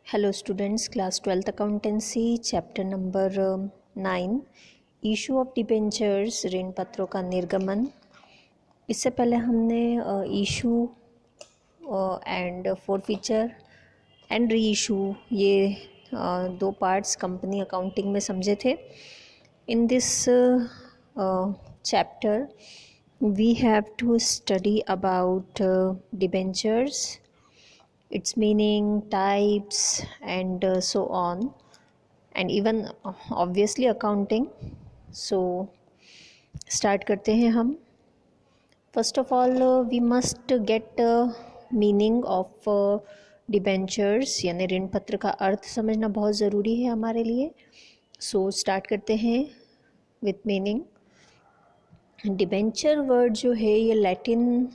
Hello students, class 12th accountancy chapter number 9 issue of debentures ऋण पत्रों का निर्गमन। इससे पहले हमने issue and forfeiture and reissue ये दो पार्ट्स कंपनी अकाउंटिंग में समझे थे। In this chapter we have to study about debentures, its meaning, types, and so on, and even obviously accounting. So start करते हैं हम। First of all we must get meaning of debentures यानी ऋण पत्र का अर्थ समझना बहुत ज़रूरी है हमारे लिए। सो स्टार्ट करते हैं विथ मीनिंग। डिबेंचर वर्ड जो है ये लैटिन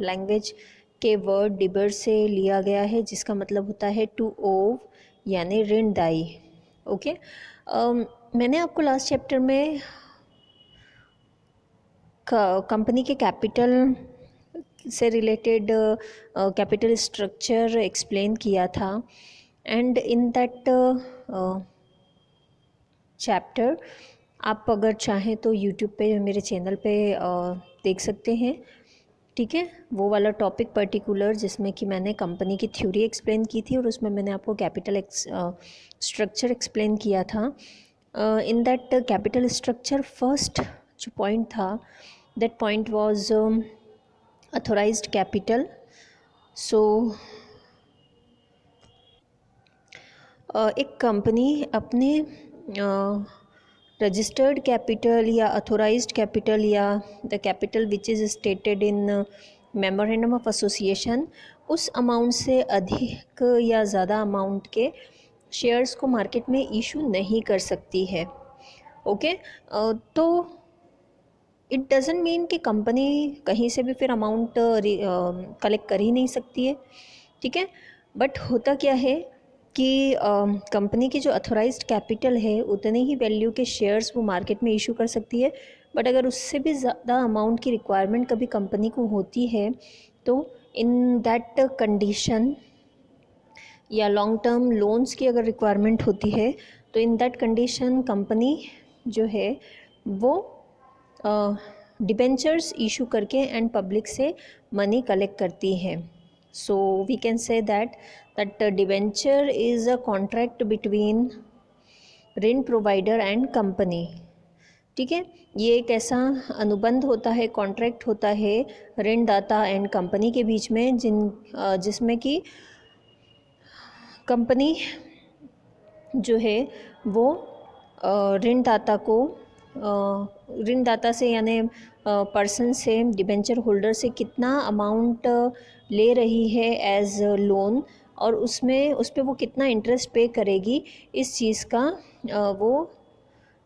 लैंग्वेज के वर्ड डिबर से लिया गया है, जिसका मतलब होता है टू ओव यानी ऋणदायी। ओके, मैंने आपको लास्ट चैप्टर में कंपनी के कैपिटल से रिलेटेड कैपिटल स्ट्रक्चर एक्सप्लेन किया था, एंड इन दैट चैप्टर आप अगर चाहें तो यूट्यूब पे मेरे चैनल पे देख सकते हैं। ठीक है, वो वाला टॉपिक पर्टिकुलर जिसमें कि मैंने कंपनी की थ्योरी एक्सप्लेन की थी और उसमें मैंने आपको कैपिटल स्ट्रक्चर एक्सप्लेन किया था। In that capital structure first जो पॉइंट था, that point was authorised capital. So एक कंपनी अपने रजिस्टर्ड कैपिटल या अथोराइज्ड कैपिटल या the capital which is stated in memorandum of association, उस अमाउंट से अधिक या ज़्यादा अमाउंट के शेयर्स को मार्केट में इशू नहीं कर सकती है। ओके, तो इट डजंट मीन कि कंपनी कहीं से भी फिर अमाउंट कलेक्ट कर ही नहीं सकती है। ठीक है, बट होता क्या है कि कंपनी की जो अथोराइज्ड कैपिटल है उतने ही वैल्यू के शेयर्स वो मार्केट में इशू कर सकती है, बट अगर उससे भी ज़्यादा अमाउंट की रिक्वायरमेंट कभी कंपनी को होती है तो इन दैट कंडीशन, या लॉन्ग टर्म लोन्स की अगर रिक्वायरमेंट होती है तो इन दैट कंडीशन कंपनी जो है वो डिबेंचर्स इशू करके एंड पब्लिक से मनी कलेक्ट करती है। So we can say that debenture is a contract between ऋण प्रोवाइडर एंड कंपनी। ठीक है, ये एक ऐसा अनुबंध होता है, कॉन्ट्रैक्ट होता है ऋणदाता एंड कंपनी के बीच में, जिसमें कि कंपनी जो है वो ऋणदाता से यानी पर्सन से, डिबेंचर होल्डर से कितना अमाउंट ले रही है एज लोन, और उस पर वो कितना इंटरेस्ट पे करेगी, इस चीज़ का वो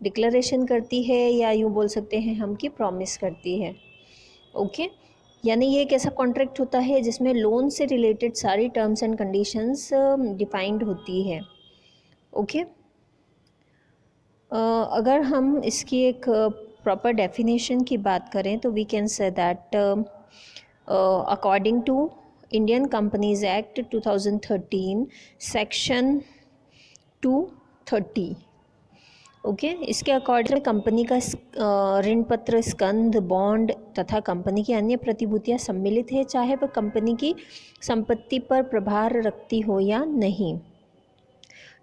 डिक्लेरेशन करती है, या यूँ बोल सकते हैं हम कि प्रॉमिस करती है। ओके, यानी ये एक ऐसा कॉन्ट्रैक्ट होता है जिसमें लोन से रिलेटेड सारी टर्म्स एंड कंडीशंस डिफाइंड होती है। ओके, अगर हम इसकी एक प्रॉपर डेफिनेशन की बात करें तो we can say that according to Indian Companies Act 2013 section 230, okay, इसके अकॉर्डिंग कंपनी का ऋण पत्र, स्कंध, बॉन्ड तथा कंपनी की अन्य प्रतिभूतियां सम्मिलित है, चाहे वह कंपनी की संपत्ति पर प्रभार रखती हो या नहीं।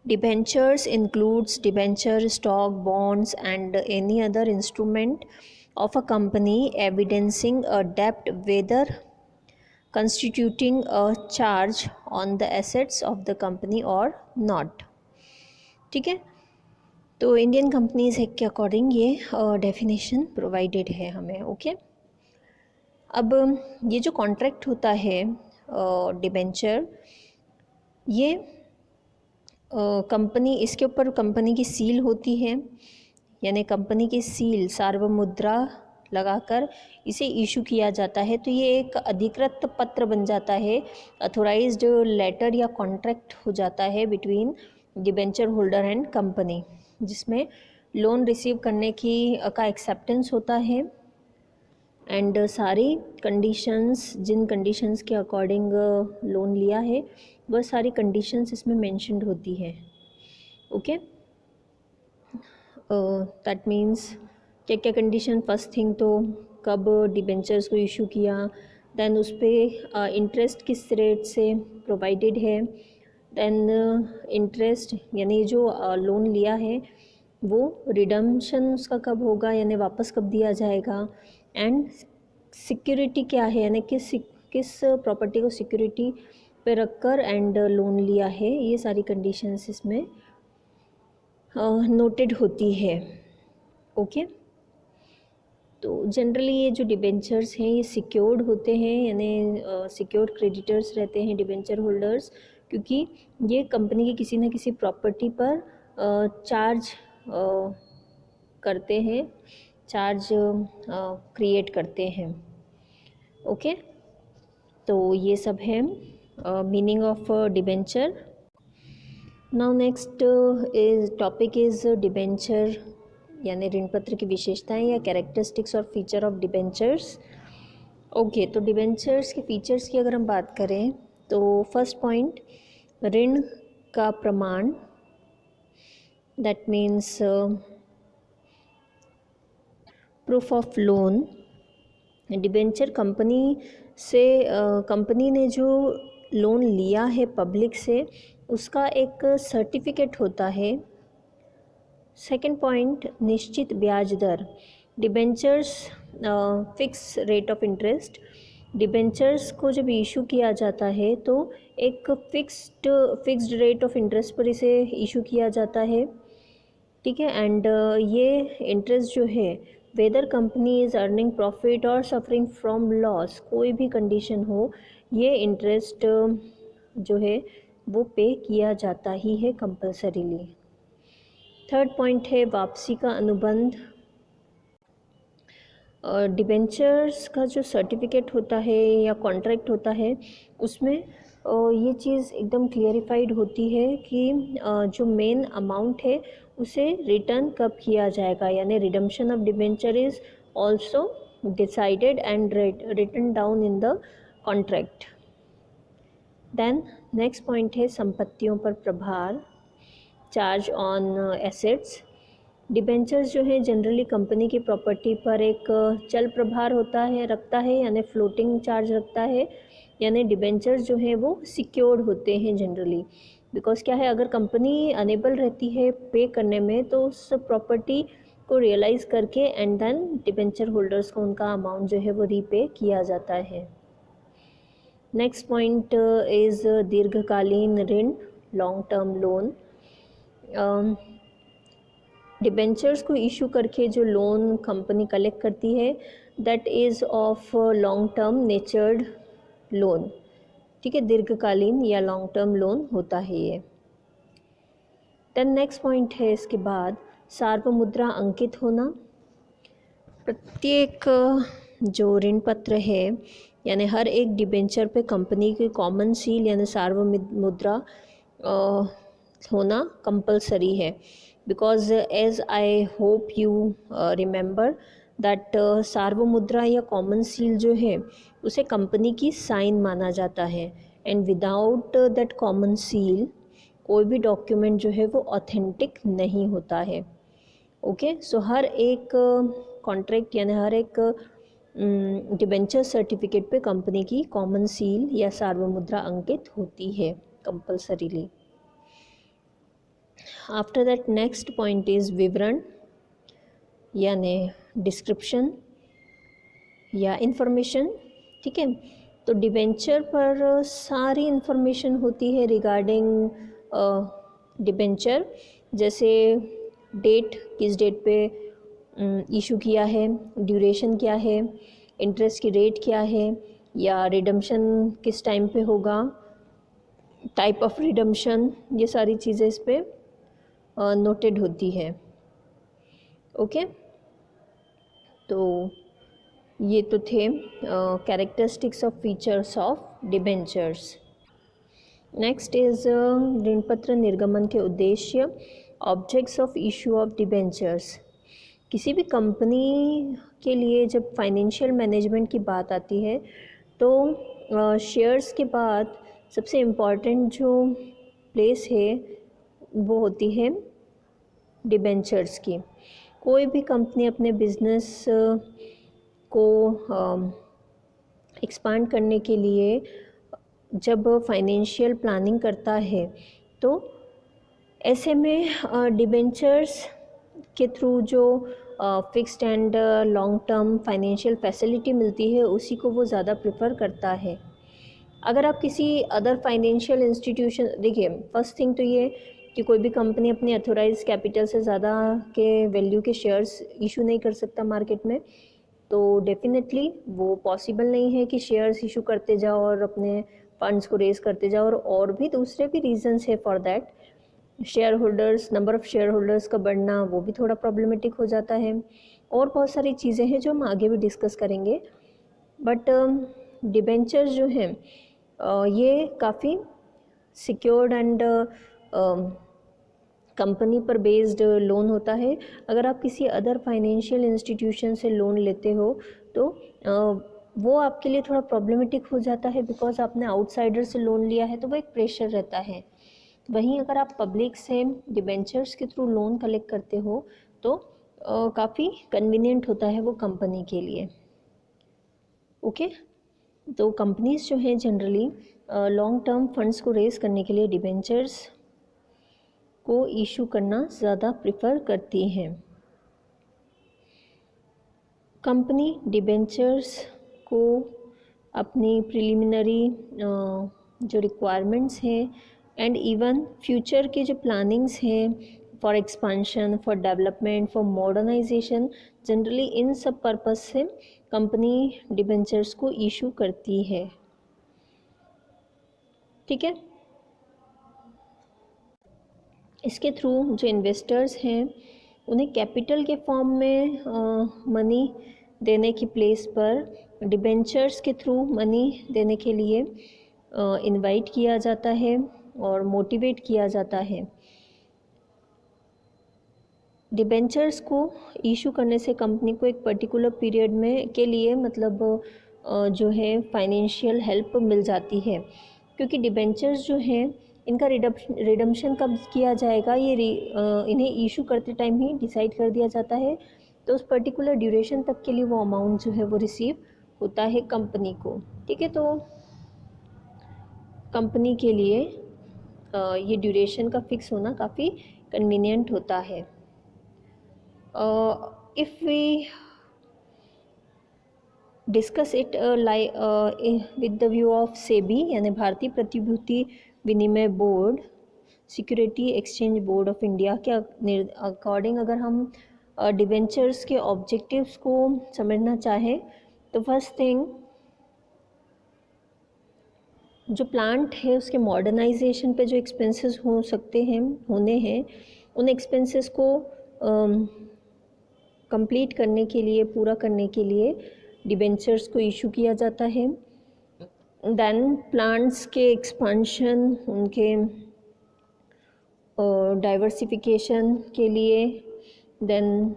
Debentures includes debenture, stock, bonds, and any other instrument of a company evidencing a debt, whether constituting a charge on the assets of the company or not. ठीक है, तो इंडियन कंपनीज एक्ट के अकॉर्डिंग ये definition provided है हमें। Okay, अब ये जो कॉन्ट्रैक्ट होता है डिबेंचर, ये कंपनी, इसके ऊपर कंपनी की सील होती है, यानी कंपनी की सील सार्वमुद्रा लगाकर इसे इशू किया जाता है, तो ये एक अधिकृत पत्र बन जाता है, अथोराइज्ड लेटर या कॉन्ट्रैक्ट हो जाता है between debenture holder and company, जिसमें लोन रिसीव करने का एक्सेप्टेंस होता है, एंड सारी कंडीशंस, जिन कंडीशंस के अकॉर्डिंग लोन लिया है वह सारी कंडीशंस इसमें मेंशन्ड होती हैं। ओके, दैट मीन्स क्या क्या कंडीशन, फर्स्ट थिंग तो कब डिबेंचर्स को इशू किया, देन उस पर इंटरेस्ट किस रेट से प्रोवाइडेड है, देन इंटरेस्ट यानी जो लोन लिया है वो रिडम्पशन उसका कब होगा यानी वापस कब दिया जाएगा, एंड सिक्योरिटी क्या है यानी किस प्रॉपर्टी को सिक्योरिटी पे रखकर एंड लोन लिया है, ये सारी कंडीशंस इसमें नोटेड होती है। ओके, तो जनरली ये जो डिबेंचर्स हैं ये सिक्योर्ड होते हैं यानी सिक्योर्ड क्रेडिटर्स रहते हैं डिबेंचर होल्डर्स, क्योंकि ये कंपनी की किसी न किसी प्रॉपर्टी पर चार्ज करते हैं, चार्ज क्रिएट करते हैं। ओके, तो ये सब है meaning of debenture. Now next is topic is debenture यानी ऋण पत्र की विशेषताएं या कैरेक्टरिस्टिक्स और फीचर ऑफ डिबेंचर्स। ओके, तो डिबेंचर्स के फीचर्स की अगर हम बात करें तो फर्स्ट पॉइंट, ऋण का प्रमाण, that means proof of loan. Debenture company से कंपनी ने जो लोन लिया है पब्लिक से उसका एक सर्टिफिकेट होता है। सेकंड पॉइंट, निश्चित ब्याज दर, debentures fix rate of interest. Debentures को जब इशू किया जाता है तो एक फिक्स्ड रेट ऑफ इंटरेस्ट पर इसे इशू किया जाता है, ठीक है, एंड ये इंटरेस्ट जो है weather company is earning profit और सफरिंग फ्रॉम लॉस, कोई भी कंडीशन हो ये इंटरेस्ट जो है वो पे किया जाता ही है कंपल्सरीली। थर्ड पॉइंट है वापसी का अनुबंध। डिबेंचर्स का जो सर्टिफिकेट होता है या कॉन्ट्रैक्ट होता है उसमें ये चीज़ एकदम क्लियरिफाइड होती है कि जो मेन अमाउंट है उसे रिटर्न कब किया जाएगा यानी redemption of debenture is also decided and written down in the contract. Then next point है संपत्तियों पर प्रभार, चार्ज ऑन एसेट्स। डिबेंचर्स जो है जनरली कंपनी की प्रॉपर्टी पर एक चल प्रभार होता है, रखता है यानी फ्लोटिंग चार्ज रखता है, यानी डिबेंचर्स जो है वो सिक्योर्ड होते हैं जनरली, बिकॉज क्या है अगर कंपनी अनेबल रहती है पे करने में तो उस प्रॉपर्टी को रियलाइज़ करके एंड देन डिबेंचर होल्डर्स को उनका अमाउंट जो है वो रीपे किया जाता है। नेक्स्ट पॉइंट इज़ दीर्घकालीन ऋण, लॉन्ग टर्म लोन। डिबेंचर्स को इशू करके जो लोन कंपनी कलेक्ट करती है that is of long term नेचर्ड loan, ठीक है, दीर्घकालीन या लॉन्ग टर्म लोन होता है ये। देन नेक्स्ट पॉइंट है इसके बाद सार्वमुद्रा अंकित होना। प्रत्येक जो ऋण पत्र है यानी हर एक डिबेंचर पे कंपनी की कॉमन सील यानी सार्वमुद्रा होना कंपलसरी है, because as I hope you remember that सार्वमुद्रा या कॉमन सील जो है उसे कंपनी की साइन माना जाता है, and without that common seal कोई भी डॉक्यूमेंट जो है वो ऑथेंटिक नहीं होता है। ओके, सो हर एक कॉन्ट्रैक्ट यानी हर एक डिबेंचर सर्टिफिकेट पे कंपनी की कॉमन सील या सार्वमुद्रा अंकित होती है compulsorily. After that next point is विवरण यानी डिस्क्रिप्शन या इंफॉर्मेशन, ठीक है, तो डिबेंचर पर सारी इंफॉर्मेशन होती है रिगार्डिंग डिबेंचर, जैसे डेट, किस डेट पे इशू किया है, ड्यूरेशन क्या है, इंटरेस्ट की रेट क्या है या रिडम्पशन किस टाइम पे होगा, टाइप ऑफ रिडम्पशन, ये सारी चीज़ें इस पे नोटेड होती है। ओके, तो ये तो थे characteristics of features of debentures. Next is ऋण पत्र निर्गमन के उद्देश्य, objects of issue of debentures. किसी भी कंपनी के लिए जब फाइनेंशियल मैनेजमेंट की बात आती है तो शेयर्स के बाद सबसे इम्पॉर्टेंट जो प्लेस है वो होती है डिबेंचर्स की। कोई भी कंपनी अपने बिजनेस को एक्सपांड करने के लिए जब फाइनेंशियल प्लानिंग करता है तो ऐसे में डिबेंचर्स के थ्रू जो fixed and long term financial facility मिलती है उसी को वो ज़्यादा प्रेफर करता है। अगर आप किसी अदर फाइनेंशियल इंस्टीट्यूशन, देखिए फर्स्ट थिंग तो ये कि कोई भी कंपनी अपनी अथोराइज कैपिटल से ज़्यादा के वैल्यू के शेयर्स इशू नहीं कर सकता मार्केट में, तो डेफिनेटली वो पॉसिबल नहीं है कि शेयर्स इशू करते जाओ और अपने फंड्स को रेज करते जाओ, और भी दूसरे भी रीजंस है for that. Share holders, number of share holders का बढ़ना वो भी थोड़ा प्रॉब्लमेटिक हो जाता है, और बहुत सारी चीज़ें हैं जो हम आगे भी डिस्कस करेंगे। बट डिबेंचर्स जो हैं ये काफ़ी सिक्योर्ड एंड कंपनी पर बेस्ड लोन होता है। अगर आप किसी अदर फाइनेंशियल इंस्टीट्यूशन से लोन लेते हो तो वो आपके लिए थोड़ा प्रॉब्लमेटिक हो जाता है, बिकॉज आपने आउटसाइडर से लोन लिया है तो वो एक प्रेशर रहता है। वहीं अगर आप पब्लिक से डिबेंचर्स के थ्रू लोन कलेक्ट करते हो तो काफ़ी कन्वीनियंट होता है वो कंपनी के लिए। ओके, तो कंपनीज जो हैं जनरली लॉन्ग टर्म फंड्स को रेज़ करने के लिए डिबेंचर्स को इशू करना ज़्यादा प्रेफर करती हैं। कंपनी डिबेंचर्स को अपनी प्रिलिमिनरी जो रिक्वायरमेंट्स हैं एंड इवन फ्यूचर के जो प्लानिंग्स हैं for expansion, for development, for modernisation, generally इन सब पर्पस से कंपनी डिबेंचर्स को इशू करती है। ठीक है, इसके थ्रू जो इन्वेस्टर्स हैं उन्हें कैपिटल के फॉर्म में मनी देने की प्लेस पर डिबेंचर्स के थ्रू मनी देने के लिए इनवाइट किया जाता है और मोटिवेट किया जाता है। डिबेंचर्स को इशू करने से कंपनी को एक पर्टिकुलर पीरियड में के लिए मतलब जो है फाइनेंशियल हेल्प मिल जाती है, क्योंकि डिबेंचर्स जो हैं इनका रिडम्पशन कब किया जाएगा ये इन्हें इशू करते टाइम ही डिसाइड कर दिया जाता है, तो उस पर्टिकुलर ड्यूरेशन तक के लिए वो अमाउंट जो है वो रिसीव होता है कंपनी को। ठीक है, तो कंपनी के लिए ये ड्यूरेशन का फिक्स होना काफ़ी कन्वीनियंट होता है। If we discuss it with the view of SEBI यानी भारतीय प्रतिभूति विनिमय board, security exchange board of India के अकॉर्डिंग अगर हम डिबेंचर्स के ऑब्जेक्टिव्स को समझना चाहें तो फर्स्ट थिंग जो प्लांट है उसके मॉडर्नाइजेशन पे जो एक्सपेंसेस हो सकते हैं होने हैं उन एक्सपेंसेस को कंप्लीट करने के लिए, पूरा करने के लिए डिबेंचर्स को इशू किया जाता है। देन प्लांट्स के एक्सपांशन, उनके डाइवर्सिफिकेशन के लिए, देन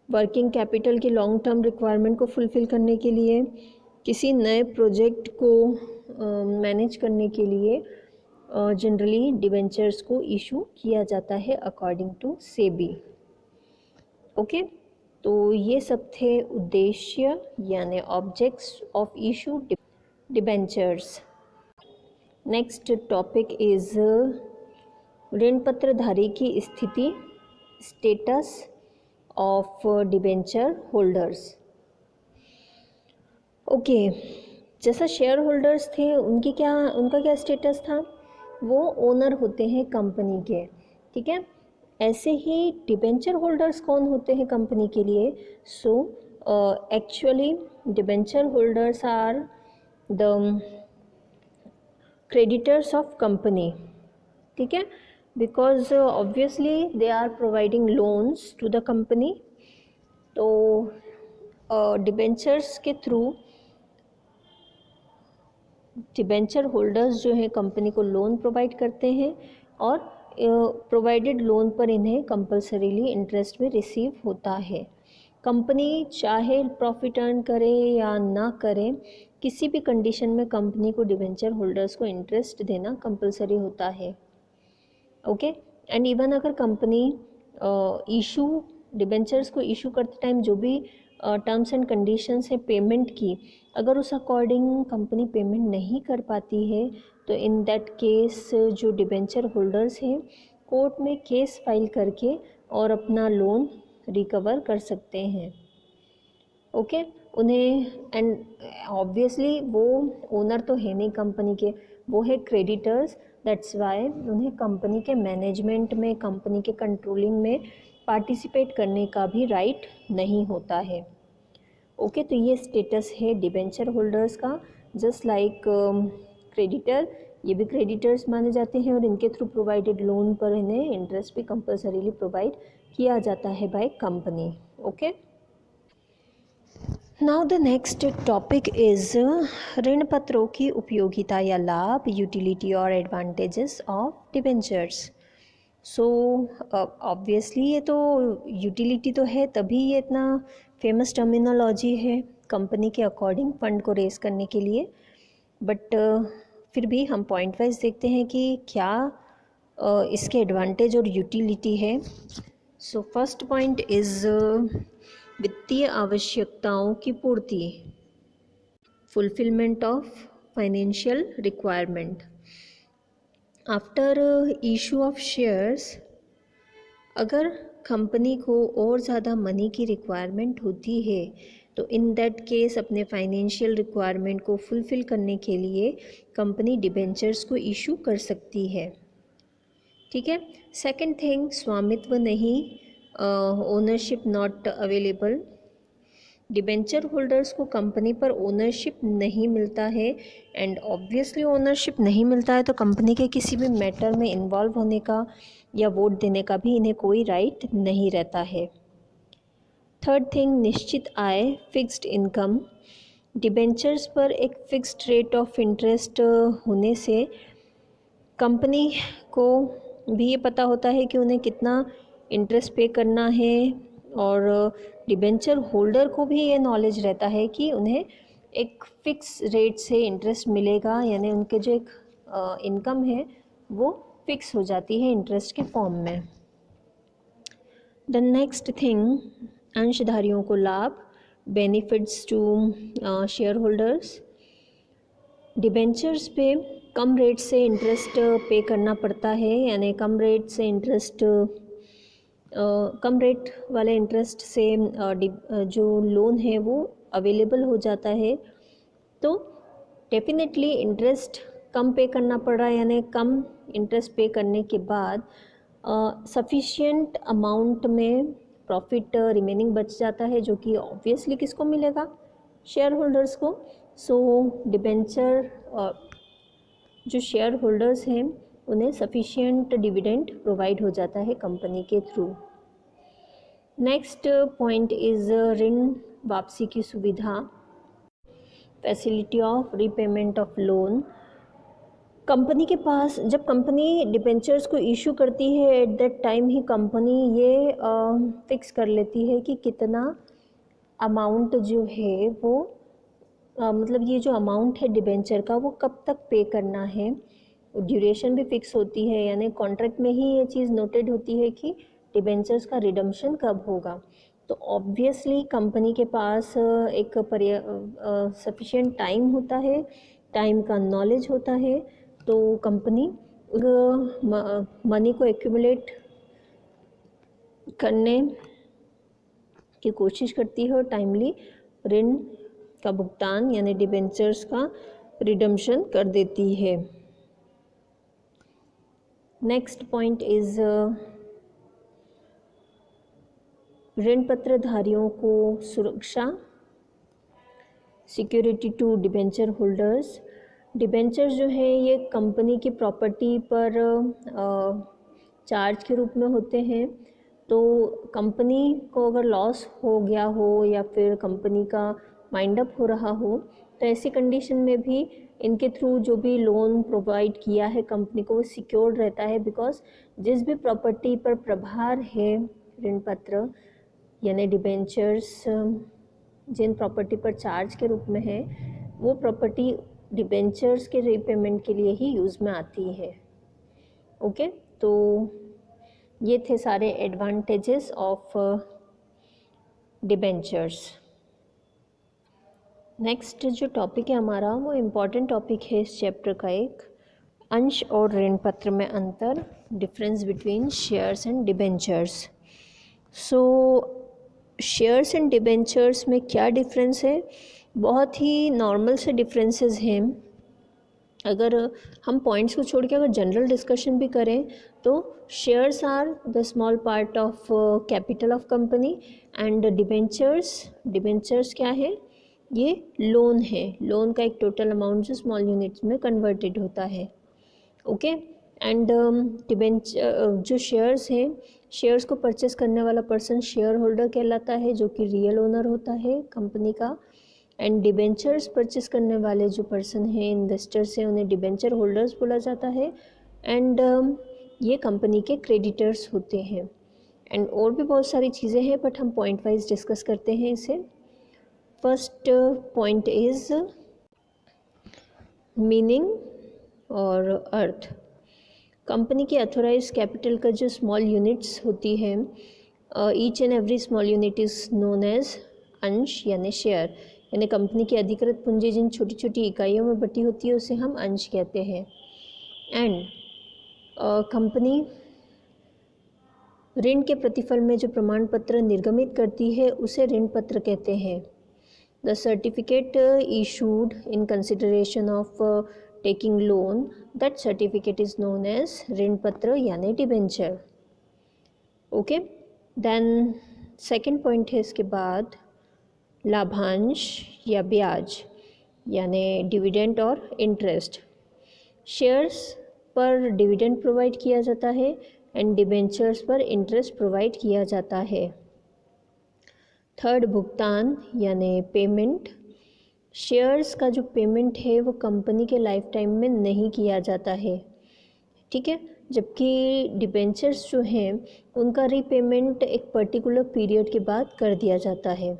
वर्किंग कैपिटल के लॉन्ग टर्म रिक्वायरमेंट को फुलफ़िल करने के लिए, किसी नए प्रोजेक्ट को मैनेज करने के लिए जनरली डिबेंचर्स को इशू किया जाता है अकॉर्डिंग टू सेबी। ओके, तो ये सब थे उद्देश्य यानी objects of issue debentures. Next topic is ऋण पत्रधारी की स्थिति, status of debenture holders. Okay, जैसा शेयर होल्डर्स थे उनका क्या स्टेटस था, वो ओनर होते हैं कंपनी के। ठीक है, ऐसे ही डिबेंचर होल्डर्स कौन होते हैं कंपनी के लिए। So actually debenture holders are the creditors of company. ठीक है, because obviously they are providing loans to the company, तो डिबेंचर्स के थ्रू डिबेंचर होल्डर्स जो हैं कंपनी को लोन प्रोवाइड करते हैं और प्रोवाइडेड लोन पर इन्हें कंपलसरीली इंटरेस्ट में रिसीव होता है। कंपनी चाहे प्रॉफिट अर्न करे या ना करे, किसी भी कंडीशन में कंपनी को डिबेंचर होल्डर्स को इंटरेस्ट देना कंपलसरी होता है। ओके, एंड इवन अगर कंपनी इशू डिबेंचर्स को इशू करते टाइम जो भी टर्म्स एंड कंडीशंस है पेमेंट की, अगर उस अकॉर्डिंग कंपनी पेमेंट नहीं कर पाती है तो इन दैट केस जो डिबेंचर होल्डर्स हैं कोर्ट में केस फाइल करके और अपना लोन रिकवर कर सकते हैं। ओके, उन्हें एंड ऑब्वियसली वो ओनर तो है नहीं कंपनी के, वो है क्रेडिटर्स। दैट्स वाई उन्हें कंपनी के मैनेजमेंट में, कंपनी के कंट्रोलिंग में पार्टिसिपेट करने का भी राइट नहीं होता है। ओके, तो ये स्टेटस है डिबेंचर होल्डर्स का। जस्ट लाइक क्रेडिटर, ये भी क्रेडिटर्स माने जाते हैं और इनके थ्रू प्रोवाइडेड लोन पर इन्हें इंटरेस्ट भी कंपल्सरीली प्रोवाइड किया जाता है by company. Okay, now the next topic is ऋण पत्रों की उपयोगिता या लाभ, यूटिलिटी और advantages of debentures. So obviously ये तो यूटिलिटी तो है, तभी ये इतना फेमस टर्मिनोलॉजी है कंपनी के अकॉर्डिंग फंड को रेज करने के लिए। बट फिर भी हम पॉइंट वाइज देखते हैं कि क्या इसके एडवांटेज और यूटिलिटी है। सो फर्स्ट पॉइंट इज वित्तीय आवश्यकताओं की पूर्ति, fulfilment of financial requirement. After issue of shares, अगर कंपनी को और ज़्यादा मनी की रिक्वायरमेंट होती है तो इन दैट केस अपने फाइनेंशियल रिक्वायरमेंट को फुलफ़िल करने के लिए कंपनी डिबेंचर्स को इशू कर सकती है। ठीक है। सेकंड थिंग, स्वामित्व नहीं, ownership not available. Debenture holders को कंपनी पर ओनरशिप नहीं मिलता है एंड ऑब्वियसली ओनरशिप नहीं मिलता है तो कंपनी के किसी भी मैटर में इन्वॉल्व होने का या वोट देने का भी इन्हें कोई राइट नहीं रहता है। थर्ड थिंग, निश्चित आय, फिक्स्ड इनकम। डिबेंचर्स पर एक फिक्स्ड रेट ऑफ इंटरेस्ट होने से कंपनी को भी ये पता होता है कि उन्हें कितना इंटरेस्ट पे करना है और डिबेंचर होल्डर को भी ये नॉलेज रहता है कि उन्हें एक फ़िक्स रेट से इंटरेस्ट मिलेगा, यानी उनके जो एक इनकम है वो फिक्स हो जाती है इंटरेस्ट के फॉर्म में। द नेक्स्ट थिंग, अंशधारियों को लाभ, benefits to shareholders. Debentures पे कम रेट से इंटरेस्ट पे करना पड़ता है, यानी कम रेट से इंटरेस्ट कम रेट वाले इंटरेस्ट से जो लोन है वो अवेलेबल हो जाता है। तो डेफिनेटली इंटरेस्ट कम पे करना पड़ रहा है, यानी कम इंटरेस्ट पे करने के बाद सफिशिएंट अमाउंट में प्रॉफिट रिमेनिंग बच जाता है, जो कि ऑब्वियसली किसको मिलेगा, शेयर होल्डर्स को। सो डिबेंचर जो शेयर होल्डर्स हैं उन्हें सफिशिएंट डिविडेंड प्रोवाइड हो जाता है कंपनी के थ्रू। नेक्स्ट पॉइंट इज़ ऋण वापसी की सुविधा, facility of repayment of loan. Company के पास, जब कंपनी डिबेंचर्स को इशू करती है at that time he company ये फिक्स कर लेती है कि कितना अमाउंट जो है वो मतलब ये जो अमाउंट है डिबेंचर का वो कब तक पे करना है। ड्यूरेशन भी फिक्स होती है, यानी कॉन्ट्रैक्ट में ही ये चीज़ नोटेड होती है कि डिबेंचर्स का रिडम्पशन कब होगा। तो ऑब्वियसली कंपनी के पास एक सफिशिएंट टाइम होता है, टाइम का नॉलेज होता है, तो कंपनी मनी को एक्यूमुलेट करने की कोशिश करती है और टाइमली ऋण का भुगतान यानी डिबेंचर्स का रिडम्पशन कर देती है। नेक्स्ट पॉइंट इज ऋण पत्रधारियों को सुरक्षा, security to debenture holders. Debentures जो है ये कंपनी की प्रॉपर्टी पर चार्ज के रूप में होते हैं, तो कंपनी को अगर लॉस हो गया हो या फिर कंपनी का वाइंड अप हो रहा हो तो ऐसी कंडीशन में भी इनके थ्रू जो भी लोन प्रोवाइड किया है कंपनी को वो सिक्योर्ड रहता है, बिकॉज जिस भी प्रॉपर्टी पर प्रभार है ऋण पत्र यानी डिबेंचर्स जिन प्रॉपर्टी पर चार्ज के रूप में है वो प्रॉपर्टी डिबेंचर्स के रीपेमेंट के लिए ही यूज़ में आती है। ओके, तो ये थे सारे एडवांटेजेस ऑफ डिबेंचर्स। नेक्स्ट जो टॉपिक है हमारा वो इम्पॉर्टेंट टॉपिक है इस चैप्टर का एक, अंश और ऋण पत्र में अंतर, difference between shares and debentures. So shares and debentures में क्या डिफरेंस है? बहुत ही नॉर्मल से डिफरेंसेस हैं। अगर हम पॉइंट्स को छोड़ के अगर जनरल डिस्कशन भी करें तो shares are the small part of capital of company and debentures क्या है? ये लोन है, लोन का एक टोटल अमाउंट जो स्मॉल यूनिट्स में कन्वर्टेड होता है। ओके, एंड जो शेयर्स हैं, शेयर्स को परचेस करने वाला पर्सन शेयर होल्डर कहलाता है, जो कि रियल ओनर होता है कंपनी का। एंड डिबेंचर्स परचेस करने वाले जो पर्सन हैं, इन्वेस्टर्स हैं, उन्हें डिबेंचर होल्डर्स बोला जाता है। एंड ये कंपनी के क्रेडिटर्स होते हैं। एंड और भी बहुत सारी चीज़ें हैं, बट हम पॉइंट वाइज डिस्कस करते हैं इसे। फर्स्ट पॉइंट इज मीनिंग और अर्थ। कंपनी की अथोराइज कैपिटल का जो स्मॉल यूनिट्स होती है, each and every small unit is known as अंश यानी शेयर, यानी कंपनी की अधिकृत पूंजी जिन छोटी छोटी इकाइयों में बटी होती है उसे हम अंश कहते हैं। एंड कंपनी ऋण के प्रतिफल में जो प्रमाण पत्र निर्गमित करती है उसे ऋण पत्र कहते हैं। The certificate issued in consideration of taking loan, that certificate is known as ऋण पत्र यानी debenture. Okay, then second point है इसके बाद लाभांश या ब्याज यानी डिविडेंड और इंटरेस्ट। शेयर्स पर डिविडेंड प्रोवाइड किया जाता है एंड डिबेंचर्स पर इंटरेस्ट प्रोवाइड किया जाता है। थर्ड, भुगतान यानी पेमेंट। शेयर्स का जो पेमेंट है वो कंपनी के लाइफ टाइम में नहीं किया जाता है, ठीक है, जबकि डिबेंचर्स जो हैं उनका रीपेमेंट एक पर्टिकुलर पीरियड के बाद कर दिया जाता है।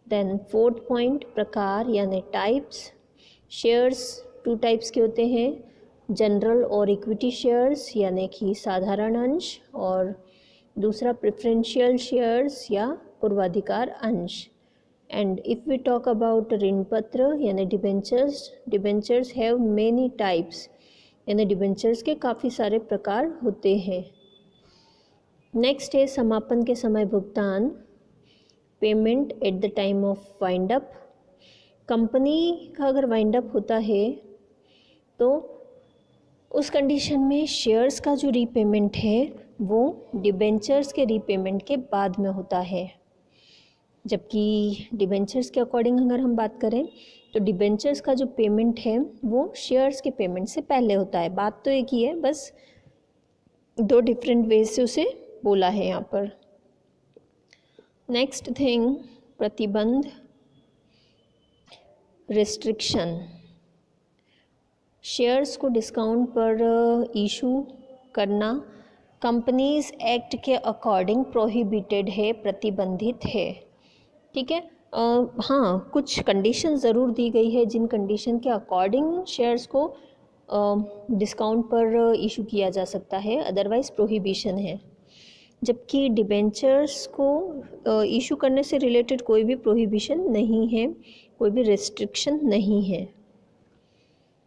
देन फोर्थ पॉइंट, प्रकार यानी टाइप्स। शेयर्स टू टाइप्स के होते हैं, जनरल और इक्विटी शेयर्स यानी कि साधारण अंश, और दूसरा प्रेफरेंशियल शेयर्स या पूर्वाधिकार अंश। And if we talk about ऋण पत्र यानी डिबेंचर्स हैव मेनी टाइप्स, यानी डिबेंचर्स के काफ़ी सारे प्रकार होते हैं। नेक्स्ट है समापन के समय भुगतान, payment at the time of wind up. Company का अगर वाइंड अप होता है तो उस कंडीशन में शेयर्स का जो रीपेमेंट है वो डिबेंचर्स के रीपेमेंट के बाद में होता है, जबकि डिबेंचर्स के अकॉर्डिंग अगर हम बात करें तो डिबेंचर्स का जो पेमेंट है वो शेयर्स के पेमेंट से पहले होता है। बात तो एक ही है, बस दो डिफरेंट वेज से उसे बोला है यहाँ पर। नेक्स्ट थिंग, प्रतिबंध, रिस्ट्रिक्शन। शेयर्स को डिस्काउंट पर इशू करना कंपनीज एक्ट के अकॉर्डिंग प्रोहिबिटेड है, प्रतिबंधित है, ठीक है। हाँ, कुछ कंडीशन ज़रूर दी गई है जिन कंडीशन के अकॉर्डिंग शेयर्स को डिस्काउंट पर इशू किया जा सकता है, अदरवाइज़ प्रोहिबिशन है। जबकि डिबेंचर्स को इशू करने से रिलेटेड कोई भी प्रोहिबिशन नहीं है, कोई भी रिस्ट्रिक्शन नहीं है।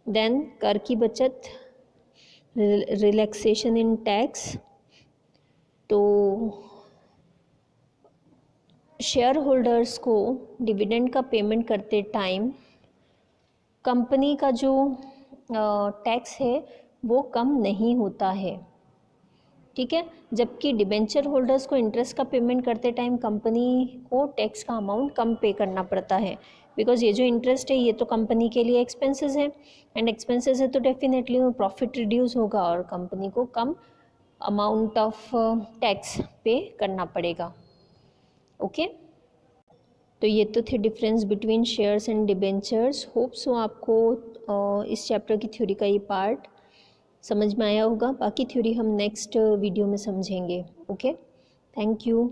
देन कर की बचत, रिलैक्सेशन इन टैक्स। तो शेयर होल्डर्स को डिविडेंड का पेमेंट करते टाइम कंपनी का जो टैक्स है वो कम नहीं होता है, ठीक है, जबकि डिबेंचर होल्डर्स को इंटरेस्ट का पेमेंट करते टाइम कंपनी को टैक्स का अमाउंट कम पे करना पड़ता है, बिकॉज ये जो इंटरेस्ट है ये तो कंपनी के लिए एक्सपेंसेस है, एंड एक्सपेंसेस है तो डेफिनेटली प्रॉफिट रिड्यूस होगा और कंपनी को कम अमाउंट ऑफ टैक्स पे करना पड़ेगा। ओके, तो ये तो थे difference between shares and debentures. Hope so आपको इस चैप्टर की थ्योरी का ये पार्ट समझ में आया होगा। बाकी थ्योरी हम नेक्स्ट वीडियो में समझेंगे। Okay, thank you.